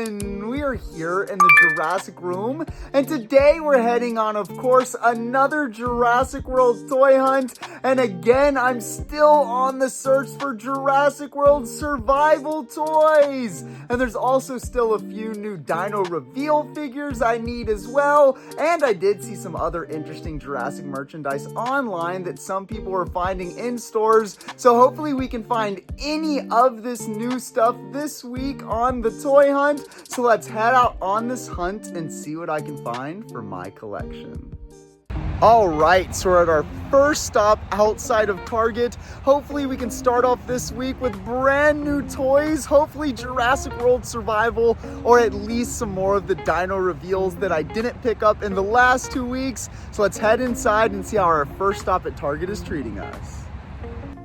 everyone! We are here in the Jurassic room, and today we're heading on, of course, another Jurassic World Toy Hunt. And again, I'm still on the search for Jurassic World Survival toys. And there's also still a few new Dino reveal figures I need as well. And I did see some other interesting Jurassic merchandise online that some people were finding in stores. So hopefully we can find any of this new stuff this week on the toy hunt. So let's head out on this hunt and see what I can find for my collection. All right, so we're at our first stop outside of Target. Hopefully we can start off this week with brand new toys, hopefully Jurassic World Survival, or at least some more of the Dino reveals that I didn't pick up in the last 2 weeks. So let's head inside and see how our first stop at Target is treating us.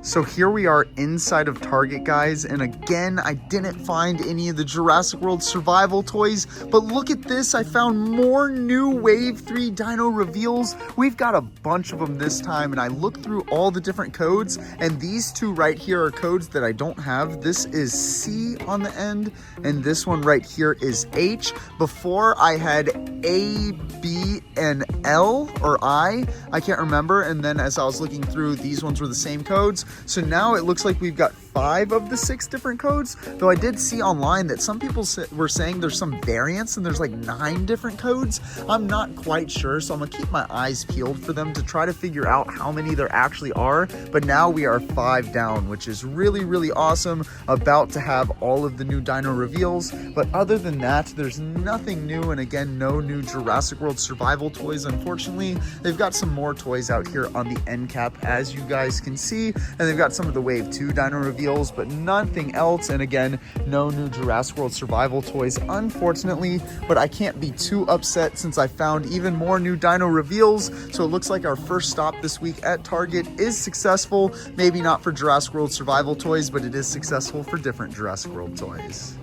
So here we are inside of Target, guys, and again, I didn't find any of the Jurassic World Survival toys, but look at this, I found more new Wave 3 Dino reveals. We've got a bunch of them this time, and I looked through all the different codes, and these two right here are codes that I don't have. This is C on the end, and this one right here is H. Before I had A, B, and L, or I can't remember, and then as I was looking through, these ones were the same codes. So now it looks like we've got 5 of the 6 different codes, though I did see online that some people were saying there's some variants and there's like 9 different codes. I'm not quite sure, so I'm gonna keep my eyes peeled for them to try to figure out how many there actually are. But now we are 5 down, which is really, really awesome. About to have all of the new Dino reveals, but other than that, there's nothing new, and again, no new Jurassic World Survival toys, unfortunately. They've got some more toys out here on the end cap, as you guys can see, and they've got some of the Wave 2 Dino reveals, but nothing else. And again, no new Jurassic World Survival toys, unfortunately, but I can't be too upset since I found even more new Dino reveals. So it looks like our first stop this week at Target is successful. Maybe not for Jurassic World Survival toys, but it is successful for different Jurassic World toys.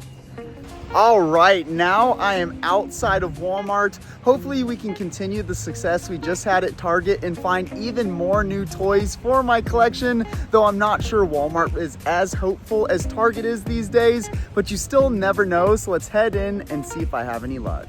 All right, now I am outside of Walmart. Hopefully we can continue the success we just had at Target and find even more new toys for my collection, though I'm not sure Walmart is as hopeful as Target is these days, but you still never know, so let's head in and see if I have any luck.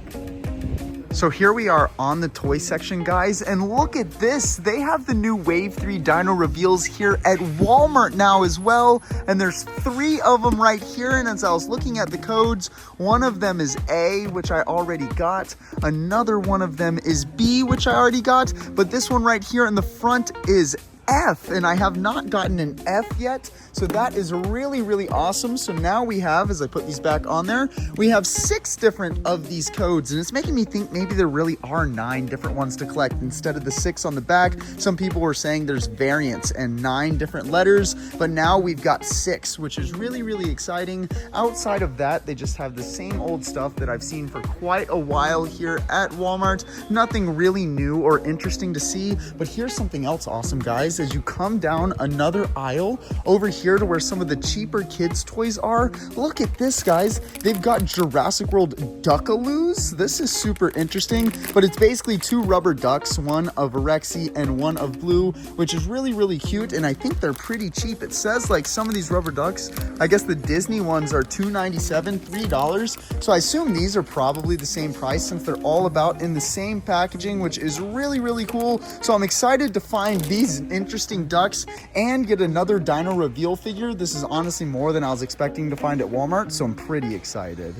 So here we are on the toy section, guys, and look at this. They have the new Wave 3 Dino reveals here at Walmart now as well, and there's 3 of them right here. And as I was looking at the codes, one of them is A, which I already got. Another one of them is B, which I already got, but this one right here in the front is F, and I have not gotten an F yet, so that is really, really awesome. So now we have, as I put these back on there, we have 6 different of these codes, and it's making me think maybe there really are 9 different ones to collect instead of the 6 on the back. Some people were saying there's variants and 9 different letters, but now we've got 6, which is really, really exciting. Outside of that, they just have the same old stuff that I've seen for quite a while here at Walmart. Nothing really new or interesting to see, but here's something else awesome, guys. As you come down another aisle over here to where some of the cheaper kids toys are, look at this, guys. They've got Jurassic World Duckaloos. This is super interesting, but it's basically 2 rubber ducks, one of Rexy and one of Blue, which is really, really cute, and I think they're pretty cheap. It says like some of these rubber ducks, I guess the Disney ones are $2.97, $3, so I assume these are probably the same price since they're all about in the same packaging, which is really, really cool. So I'm excited to find these interesting ducks and get another Dino reveal figure. This is honestly more than I was expecting to find at Walmart, so I'm pretty excited.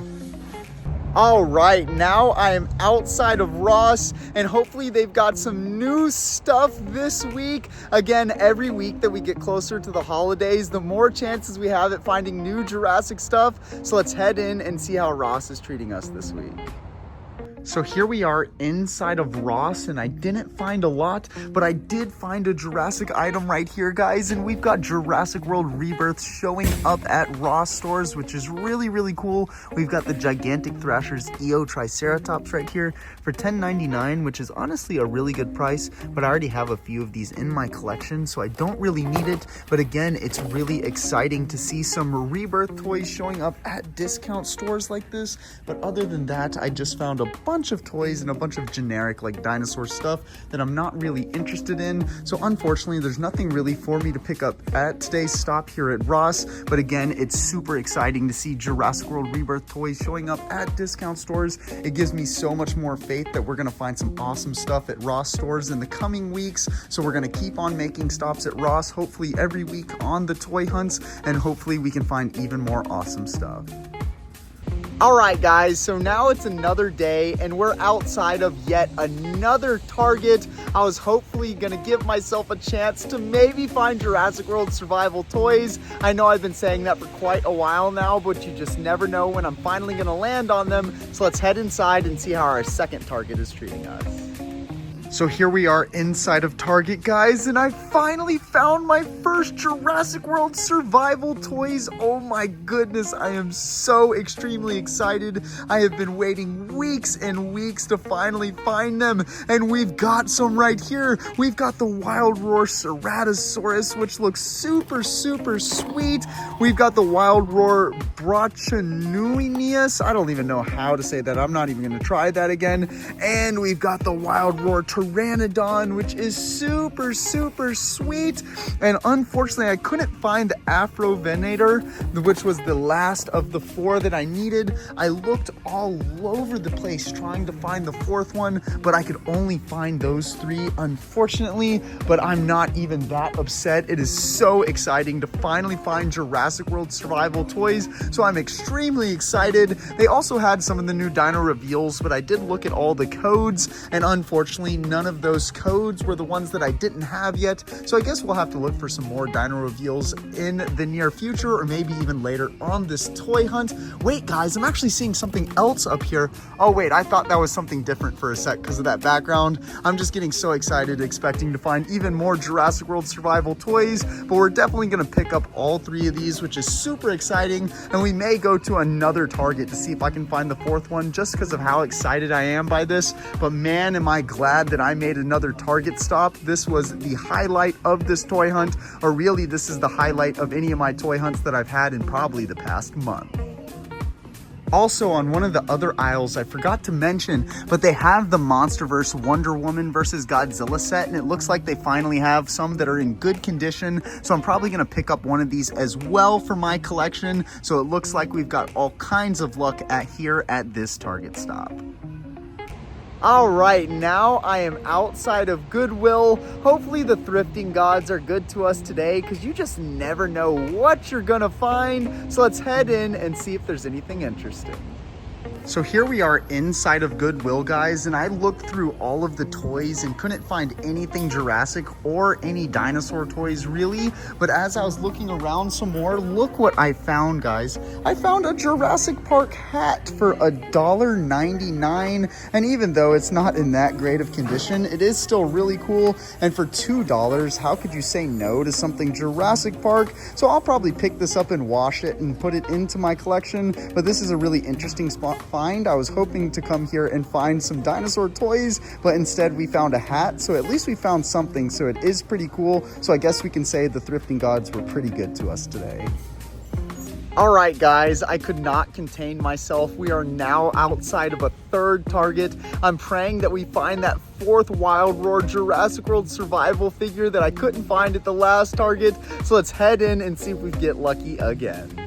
All right, now I am outside of Ross, and hopefully they've got some new stuff this week. Again, every week that we get closer to the holidays, the more chances we have at finding new Jurassic stuff. So let's head in and see how Ross is treating us this week. So here we are inside of Ross, and I didn't find a lot, but I did find a Jurassic item right here, guys, and we've got Jurassic World Rebirth showing up at Ross stores, which is really, really cool. We've got the gigantic Thrasher's EO Triceratops right here for $10.99, which is honestly a really good price, but I already have a few of these in my collection, so I don't really need it. But again, it's really exciting to see some Rebirth toys showing up at discount stores like this. But other than that, I just found a bunch bunch of toys and a bunch of generic like dinosaur stuff that I'm not really interested in. So unfortunately, there's nothing really for me to pick up at today's stop here at Ross. But again, it's super exciting to see Jurassic World Rebirth toys showing up at discount stores. It gives me so much more faith that we're gonna find some awesome stuff at Ross stores in the coming weeks. So we're gonna keep on making stops at Ross, hopefully every week on the toy hunts, and hopefully we can find even more awesome stuff. All right, guys, so now it's another day and we're outside of yet another Target. I was hopefully gonna give myself a chance to maybe find Jurassic World Survival toys. I know I've been saying that for quite a while now, but you just never know when I'm finally gonna land on them. So let's head inside and see how our second Target is treating us. So here we are inside of Target, guys, and I finally found my first Jurassic World Survival toys. Oh my goodness, I am so extremely excited. I have been waiting weeks and weeks to finally find them, and we've got some right here. We've got the Wild Roar Ceratosaurus, which looks super, super sweet. We've got the Wild Roar Brachiosaurus. I don't even know how to say that. I'm not even gonna try that again. And we've got the Wild Roar Pteranodon, which is super, super sweet. And unfortunately, I couldn't find the Afrovenator, which was the last of the four that I needed. I looked all over the place trying to find the fourth one, but I could only find those three, unfortunately. But I'm not even that upset. It is so exciting to finally find Jurassic World Survival toys, so I'm extremely excited. They also had some of the new dino reveals, but I did look at all the codes, and unfortunately, none of those codes were the ones that I didn't have yet. So I guess we'll have to look for some more dino reveals in the near future, or maybe even later on this toy hunt. Wait, guys, I'm actually seeing something else up here. Oh wait, I thought that was something different for a sec because of that background. I'm just getting so excited, expecting to find even more Jurassic World Survival toys, but we're definitely gonna pick up all three of these, which is super exciting. And we may go to another Target to see if I can find the fourth one, just because of how excited I am by this. But man, am I glad that I made another Target stop. This was the highlight of this toy hunt, or really this is the highlight of any of my toy hunts that I've had in probably the past month. Also, on one of the other aisles, I forgot to mention, but they have the MonsterVerse Wonder Woman versus Godzilla set, and it looks like they finally have some that are in good condition. So I'm probably gonna pick up one of these as well for my collection. So it looks like we've got all kinds of luck here at this Target stop. All right, now I am outside of Goodwill. Hopefully the thrifting gods are good to us today, because you just never know what you're gonna find. So let's head in and see if there's anything interesting. So here we are inside of Goodwill, guys, and I looked through all of the toys and couldn't find anything Jurassic or any dinosaur toys really. But as I was looking around some more, look what I found, guys. I found a Jurassic Park hat for $1.99, and even though it's not in that great of condition, it is still really cool. And for $2, how could you say no to something Jurassic Park? So I'll probably pick this up and wash it and put it into my collection. But this is a really interesting spot find. I was hoping to come here and find some dinosaur toys, but instead we found a hat. So at least we found something, so it is pretty cool. So I guess we can say the thrifting gods were pretty good to us today. All right, guys, I could not contain myself. We are now outside of a third Target. I'm praying that we find that fourth Wild Roar Jurassic World Survival figure that I couldn't find at the last Target. So let's head in and see if we get lucky again.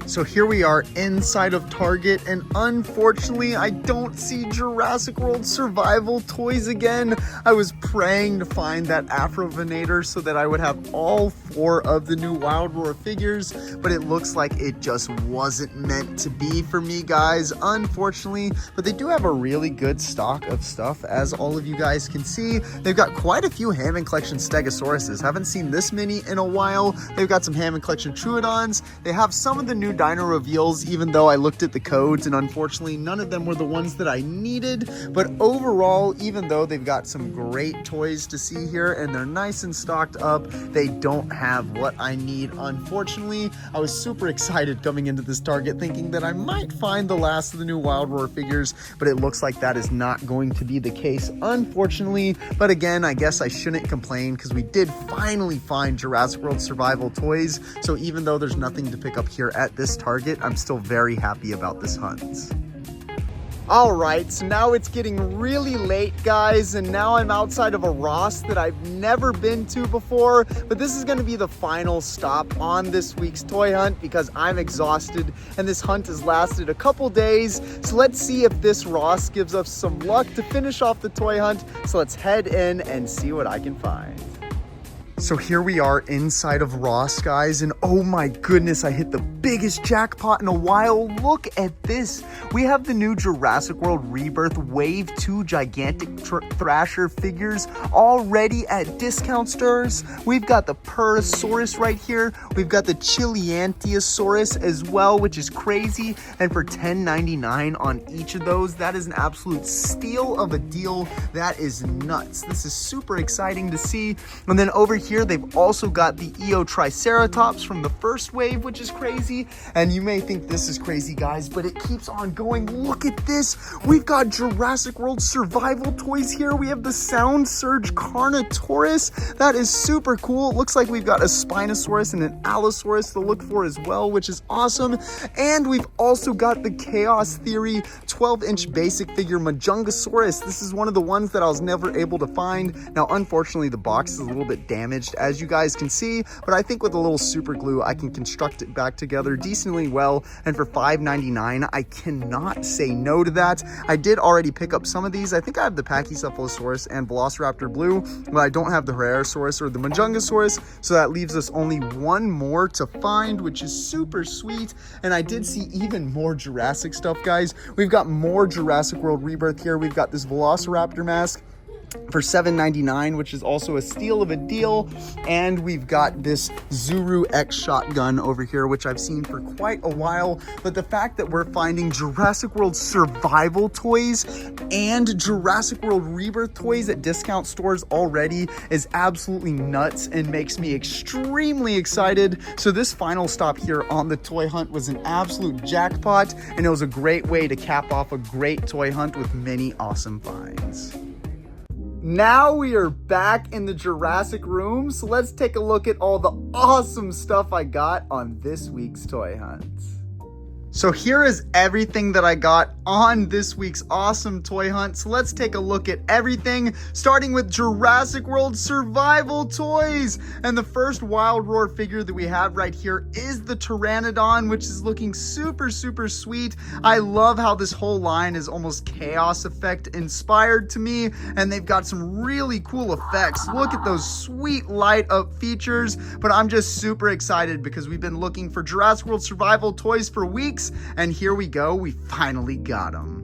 So here we are inside of Target, and unfortunately I don't see Jurassic World Survival toys again. I was praying to find that Afrovenator so that I would have all four of the new Wild Roar figures, but it looks like it just wasn't meant to be for me, guys, unfortunately. But they do have a really good stock of stuff, as all of you guys can see. They've got quite a few Hammond Collection Stegosauruses. Haven't seen this many in a while. They've got some Hammond Collection Troodons. They have some of the new dino reveals, even though I looked at the codes and unfortunately none of them were the ones that I needed. But overall, even though they've got some great toys to see here and they're nice and stocked up, they don't have what I need, unfortunately. I was super excited coming into this Target thinking that I might find the last of the new Wild Roar figures, but it looks like that is not going to be the case, unfortunately. But again, I guess I shouldn't complain because we did finally find Jurassic World Survival toys. So even though there's nothing to pick up here at this Target, I'm still very happy about this hunt. All right, so now it's getting really late, guys, and now I'm outside of a Ross that I've never been to before, but this is going to be the final stop on this week's toy hunt because I'm exhausted and this hunt has lasted a couple days. So let's see if this Ross gives us some luck to finish off the toy hunt. So let's head in and see what I can find. So here we are inside of Ross, guys, and oh my goodness, I hit the biggest jackpot in a while. Look at this. We have the new Jurassic World Rebirth Wave 2 gigantic Thrasher figures already at discount stores. We've got the Purasaurus right here. We've got the Chileanthiosaurus as well, which is crazy. And for $10.99 on each of those, that is an absolute steal of a deal. That is nuts. This is super exciting to see. And then over here, they've also got the EO Triceratops from the first wave, which is crazy. And you may think this is crazy, guys, but it keeps on going. Look at this. We've got Jurassic World Survival toys here. We have the Sound Surge Carnotaurus. That is super cool. It looks like we've got a Spinosaurus and an Allosaurus to look for as well, which is awesome. And we've also got the Chaos Theory 12-inch basic figure Majungasaurus. This is one of the ones that I was never able to find. Now, unfortunately, the box is a little bit damaged, as you guys can see, but I think with a little super glue I can construct it back together decently well, and for $5.99 I cannot say no to that. I did already pick up some of these. I think I have the Pachycephalosaurus and Velociraptor Blue, but I don't have the Herrerasaurus or the Majungasaurus, so that leaves us only one more to find, which is super sweet. And I did see even more Jurassic stuff, guys. We've got more Jurassic World Rebirth here. We've got this Velociraptor mask for $7.99, which is also a steal of a deal. And we've got this Zuru X shotgun over here, which I've seen for quite a while. But the fact that we're finding Jurassic World Survival toys and Jurassic World Rebirth toys at discount stores already is absolutely nuts and makes me extremely excited. So this final stop here on the toy hunt was an absolute jackpot, and it was a great way to cap off a great toy hunt with many awesome finds. Now we are back in the Jurassic room, so let's take a look at all the awesome stuff I got on this week's toy hunt. So here is everything that I got on this week's awesome toy hunt. So let's take a look at everything, starting with Jurassic World Survival toys. And the first Wild Roar figure that we have right here is the Pteranodon, which is looking super, super sweet. I love how this whole line is almost Chaos Effect inspired to me, and they've got some really cool effects. Look at those sweet light up features, but I'm just super excited because we've been looking for Jurassic World Survival toys for weeks, and here we go, we finally got them.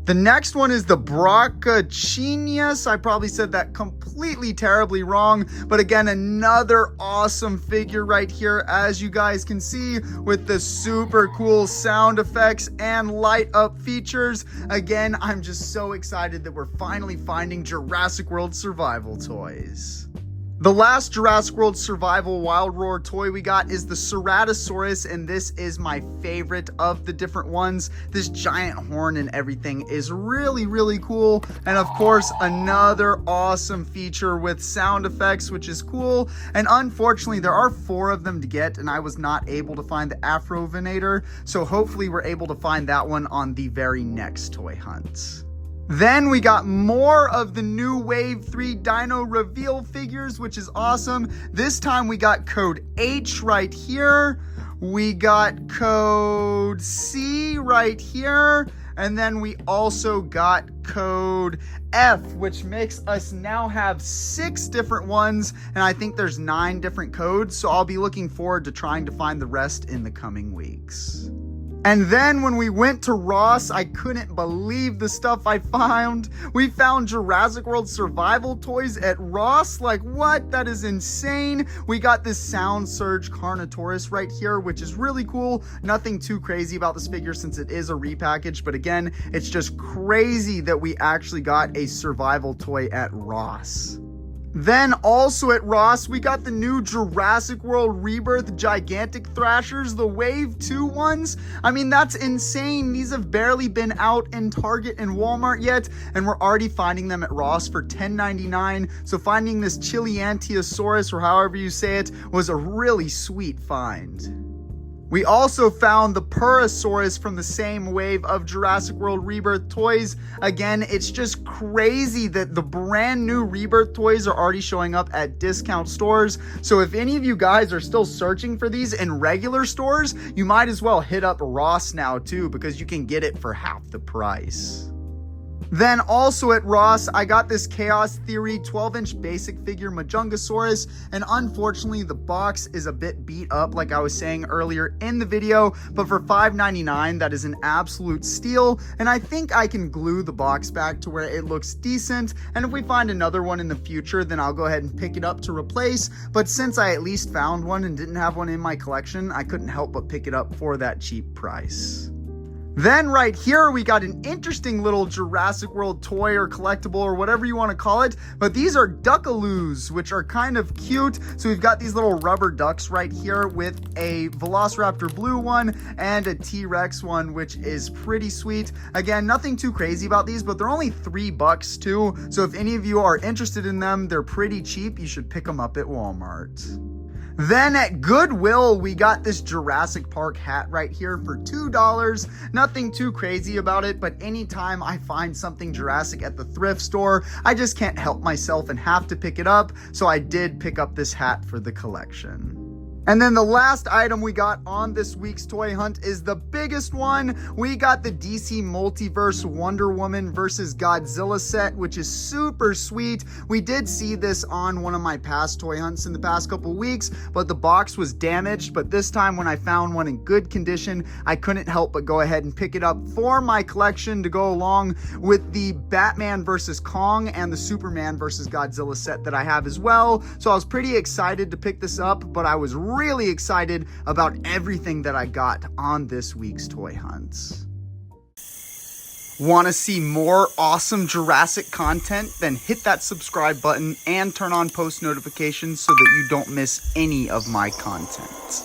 The next one is the Brachiosaurus. I probably said that completely terribly wrong, but again, another awesome figure right here, as you guys can see, with the super cool sound effects and light up features. Again, I'm just so excited that we're finally finding Jurassic World Survival toys. The last Jurassic World Survival Wild Roar toy we got is the Ceratosaurus, and this is my favorite of the different ones. This giant horn and everything is really, really cool. And of course, another awesome feature with sound effects, which is cool. And unfortunately, there are 4 of them to get, and I was not able to find the Afrovenator. So hopefully we're able to find that one on the very next toy hunt. Then we got more of the new Wave 3 Dino reveal figures, which is awesome. This time we got code H right here. We got code C right here. And then we also got code F, which makes us now have 6 different ones. And I think there's 9 different codes. So I'll be looking forward to trying to find the rest in the coming weeks. And then when we went to Ross, I couldn't believe the stuff I found. We found Jurassic World Survival toys at Ross. Like, what? That is insane. We got this Sound Surge Carnotaurus right here, which is really cool. Nothing too crazy about this figure since it is a repackage, but again, it's just crazy that we actually got a survival toy at Ross. Then also at Ross, we got the new Jurassic World Rebirth gigantic Thrashers, the Wave 2 ones. I mean, that's insane. These have barely been out in Target and Walmart yet, and we're already finding them at Ross for $10.99. So finding this Chileanthiosaurus, or however you say it, was a really sweet find. We also found the Purosaurus from the same wave of Jurassic World Rebirth toys. Again, it's just crazy that the brand new Rebirth toys are already showing up at discount stores. So if any of you guys are still searching for these in regular stores, you might as well hit up Ross now too, because you can get it for half the price. Then also at Ross, I got this Chaos Theory 12-inch basic figure Majungasaurus, and unfortunately the box is a bit beat up like I was saying earlier in the video, but for $5.99 that is an absolute steal, and I think I can glue the box back to where it looks decent, and if we find another one in the future then I'll go ahead and pick it up to replace, but since I at least found one and didn't have one in my collection, I couldn't help but pick it up for that cheap price. Then right here, we got an interesting little Jurassic World toy or collectible or whatever you want to call it, but these are Duckaloos, which are kind of cute. So we've got these little rubber ducks right here with a Velociraptor blue one and a T-Rex one, which is pretty sweet. Again, nothing too crazy about these, but they're only $3 too. So if any of you are interested in them, they're pretty cheap. You should pick them up at Walmart. Then at Goodwill, we got this Jurassic Park hat right here for $2. Nothing too crazy about it, but anytime I find something Jurassic at the thrift store, I just can't help myself and have to pick it up. So I did pick up this hat for the collection. And then the last item we got on this week's toy hunt is the biggest one. We got the DC Multiverse Wonder Woman versus Godzilla set, which is super sweet. We did see this on one of my past toy hunts in the past couple weeks, but the box was damaged. But this time when I found one in good condition, I couldn't help but go ahead and pick it up for my collection to go along with the Batman versus Kong and the Superman versus Godzilla set that I have as well. So I was pretty excited to pick this up, but I was really excited about everything that I got on this week's toy hunts. Want to see more awesome Jurassic content? Then hit that subscribe button and turn on post notifications so that you don't miss any of my content.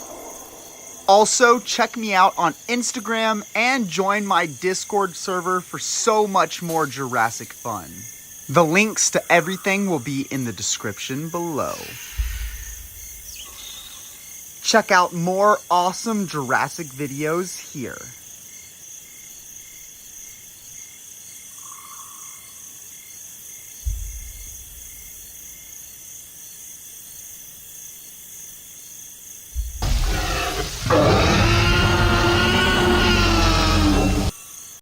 Also, check me out on Instagram and join my Discord server for so much more Jurassic fun. The links to everything will be in the description below. Check out more awesome Jurassic videos here.